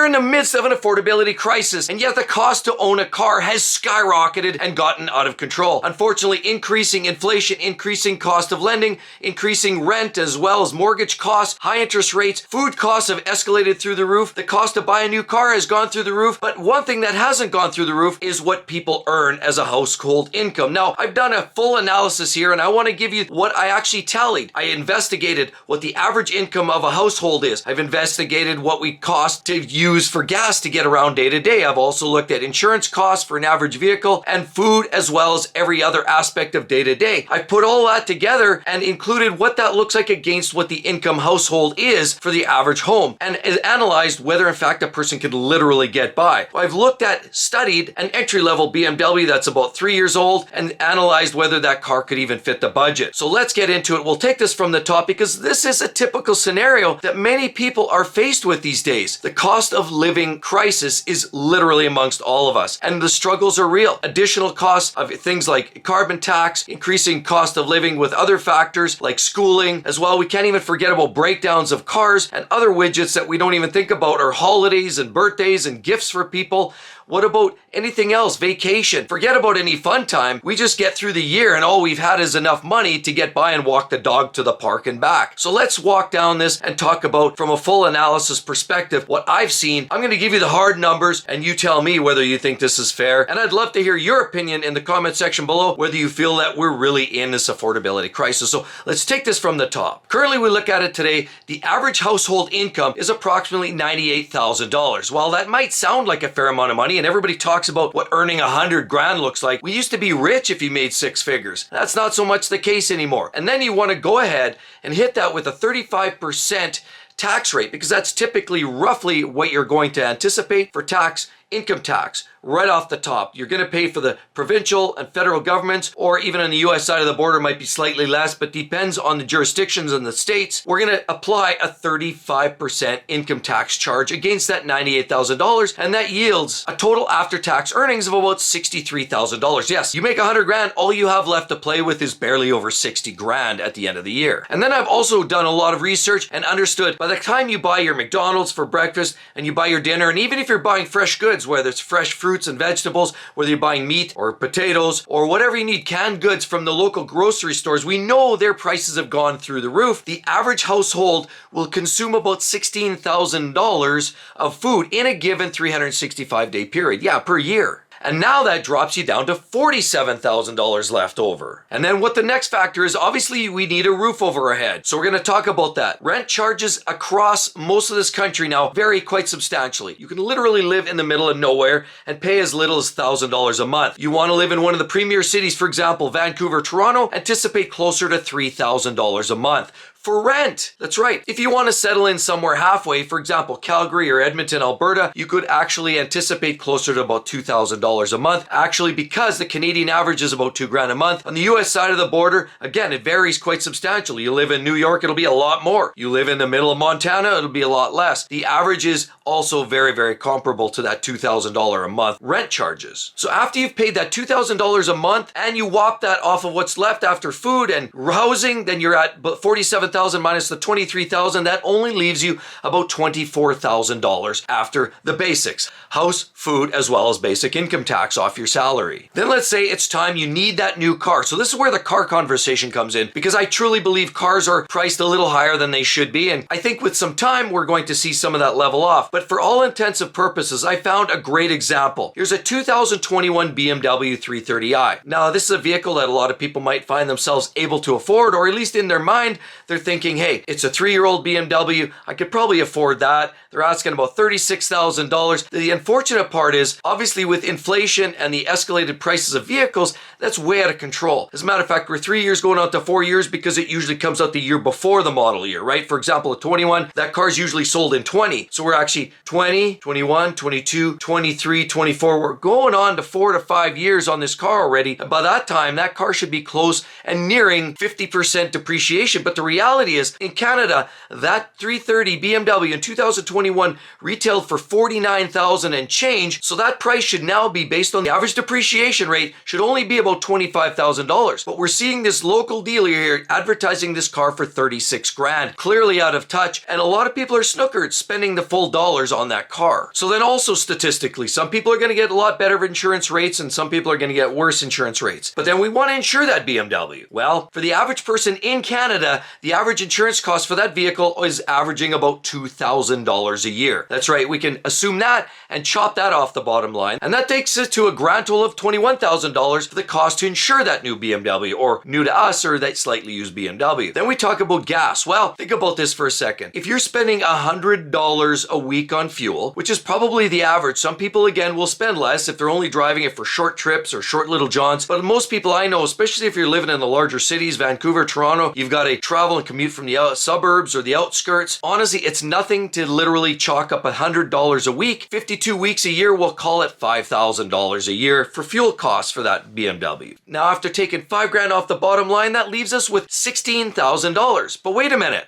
are in the midst of an affordability crisis, and yet the cost to own a car has skyrocketed and gotten out of control. Unfortunately, increasing inflation, increasing cost of lending, increasing rent as well as mortgage costs, high interest rates, food costs have escalated through the roof. The cost to buy a new car has gone through the roof, but one thing that hasn't gone through the roof is what people earn as a household income. Now, I've done a full analysis here, and I want to give you what I actually tallied. I investigated what the average income of a household is. I've investigated what we cost to use for gas to get around day to day. I've also looked at insurance costs for an average vehicle and food, as well as every other aspect of day to day. I put all that together and included what that looks like against what the income household is for the average home, and analyzed whether in fact a person could literally get by. I've studied an entry-level BMW that's about 3 years old and analyzed whether that car could even fit the budget. So let's get into it. We'll take this from the top because this is a typical scenario that many people are faced with these days. The cost of living crisis is literally amongst all of us, and the struggles are real. Additional costs of things like carbon tax, increasing cost of living with other factors like schooling as well. We can't even forget about breakdowns of cars and other widgets that we don't even think about, or holidays and birthdays and gifts for people. What about anything else? Vacation. Forget about any fun time. We just get through the year and all we've had is enough money to get by and walk the dog to the park and back. So let's walk down this and talk about, from a full analysis perspective, what I've seen. I'm going to give you the hard numbers and you tell me whether you think this is fair. And I'd love to hear your opinion in the comment section below, whether you feel that we're really in this affordability crisis. So let's take this from the top. Currently, we look at it today, the average household income is approximately $98,000. While that might sound like a fair amount of money, and everybody talks about what earning 100 grand looks like. We used to be rich if you made 6 figures. That's not so much the case anymore. And then you want to go ahead and hit that with a 35% tax rate, because that's typically roughly what you're going to anticipate for income tax. Right off the top, you're going to pay for the provincial and federal governments, or even on the US side of the border might be slightly less, but depends on the jurisdictions and the states. We're going to apply a 35% income tax charge against that $98,000, and that yields a total after-tax earnings of about $63,000. Yes, you make 100 grand, all you have left to play with is barely over 60 grand at the end of the year. And then I've also done a lot of research and understood by the time you buy your McDonald's for breakfast and you buy your dinner, and even if you're buying fresh goods, whether it's fresh fruits and vegetables, whether you're buying meat or potatoes or whatever you need, canned goods from the local grocery stores, we know their prices have gone through the roof. The average household will consume about $16,000 of food in a given 365-day period. Yeah, per year. And now that drops you down to $47,000 left over. And then what the next factor is, obviously we need a roof over our head. So we're going to talk about that. Rent charges across most of this country now vary quite substantially. You can literally live in the middle of nowhere and pay as little as $1,000 a month. You want to live in one of the premier cities, for example, Vancouver, Toronto, anticipate closer to $3,000 a month. For rent. That's right. If you want to settle in somewhere halfway, for example, Calgary or Edmonton, Alberta, you could actually anticipate closer to about $2,000 a month. Actually, because the Canadian average is about $2 grand a month. On the US side of the border, again, it varies quite substantially. You live in New York, it'll be a lot more. You live in the middle of Montana, it'll be a lot less. The average is also very, very comparable to that $2,000 a month rent charges. So after you've paid that $2,000 a month and you whop that off of what's left after food and housing, then you're at $47,000 minus the $23,000. That only leaves you about $24,000 after the basics: house, food, as well as basic income tax off your salary. Then let's say it's time you need that new car. So this is where the car conversation comes in, because I truly believe cars are priced a little higher than they should be. And I think with some time, we're going to see some of that level off. But for all intents and purposes, I found a great example. Here's a 2021 BMW 330i. Now, this is a vehicle that a lot of people might find themselves able to afford, or at least in their mind, they're thinking, hey, it's a 3-year-old BMW. I could probably afford that. They're asking about $36,000. The unfortunate part is, obviously with inflation and the escalated prices of vehicles, that's way out of control. As a matter of fact, we're 3 years going out to 4 years because it usually comes out the year before the model year, right? For example, a 21, that car's usually sold in 20. So we're actually 20, 21, 22, 23, 24. We're going on to 4 to 5 years on this car already. And by that time, that car should be close and nearing 50% depreciation. But the reality reality is, in Canada, that 330 BMW in 2021 retailed for $49,000 and change, so that price should now be, based on the average depreciation rate, should only be about $25,000. But we're seeing this local dealer here advertising this car for 36 grand. Clearly out of touch, and a lot of people are snookered spending the full dollars on that car. So then also statistically, some people are going to get a lot better insurance rates and some people are going to get worse insurance rates. But then we want to insure that BMW. Well, for the average person in Canada, the average insurance cost for that vehicle is averaging about $2,000 a year. That's right, we can assume that and chop that off the bottom line. And that takes us to a grand total of $21,000 for the cost to insure that new BMW, or new to us, or that slightly used BMW. Then we talk about gas. Well, think about this for a second. If you're spending $100 a week on fuel, which is probably the average, some people again will spend less if they're only driving it for short trips or short little jaunts, but most people I know, especially if you're living in the larger cities, Vancouver, Toronto, you've got to travel and commute from the suburbs or the outskirts. Honestly, it's nothing to literally chalk up $100 a week. 52 weeks a year, we'll call it $5,000 a year for fuel costs for that BMW. Now, after taking 5 grand off the bottom line, that leaves us with $16,000. But wait a minute.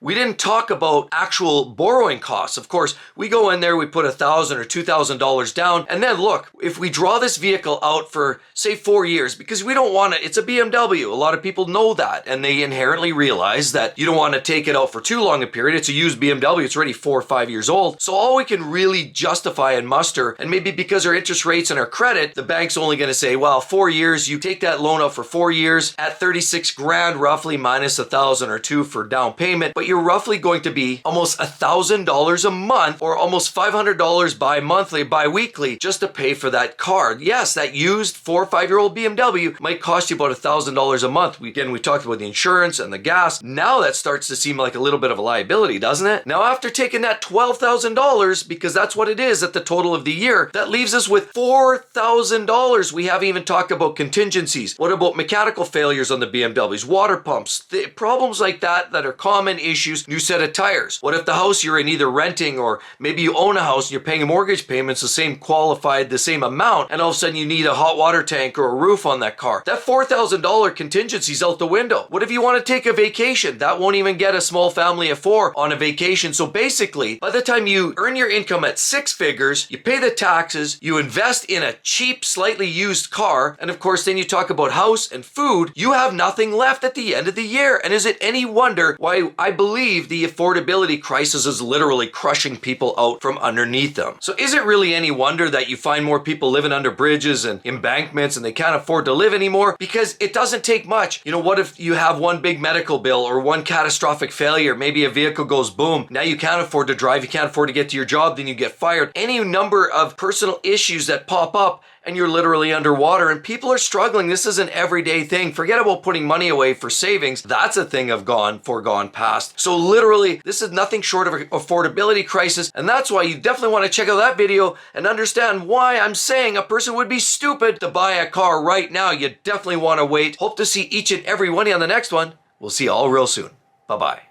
We didn't talk about actual borrowing costs. Of course, we go in there, we put $1,000 or $2,000 down, and then look, if we draw this vehicle out for, say, 4 years, because we don't want it, it's a BMW. A lot of people know that, and they inherently realize that you don't want to take it out for too long a period. It's a used BMW. It's already 4 or 5 years old. So all we can really justify and muster, and maybe because our interest rates and our credit, the bank's only going to say, well, 4 years, you take that loan out for 4 years at 36 grand roughly, minus $1,000 or $2 for down payment, but you're roughly going to be almost $1,000 a month, or almost $500 bi-weekly just to pay for that car. Yes, that used 4 or 5 year old BMW might cost you about $1,000 a month. We talked about the insurance and the gas. Now that starts to seem like a little bit of a liability, doesn't it? Now, after taking that $12,000, because that's what it is at the total of the year, that leaves us with $4,000. We haven't even talked about contingencies. What about mechanical failures on the BMWs, water pumps, problems like that are common issues, new set of tires. What if the house you're in, either renting or maybe you own a house and you're paying mortgage payments the same amount, and all of a sudden you need a hot water tank or a roof on that car? That $4,000 contingency's out the window. What if you want to take a vacation? That won't even get a small family of 4 on a vacation. So basically, by the time you earn your income at 6 figures, you pay the taxes, you invest in a cheap, slightly used car, and of course then you talk about house and food, you have nothing left at the end of the year. And is it any wonder why I believe the affordability crisis is literally crushing people out from underneath them? So is it really any wonder that you find more people living under bridges and embankments and they can't afford to live anymore? Because it doesn't take much. You know, what if you have one big medical bill or one catastrophic failure? Maybe a vehicle goes boom. Now you can't afford to drive, you can't afford to get to your job, then you get fired. Any number of personal issues that pop up and you're literally underwater, and people are struggling. This is an everyday thing. Forget about putting money away for savings. That's a thing of foregone past. So literally, this is nothing short of an affordability crisis, and that's why you definitely want to check out that video and understand why I'm saying a person would be stupid to buy a car right now. You definitely want to wait. Hope to see each and every one of you on the next one. We'll see you all real soon. Bye-bye.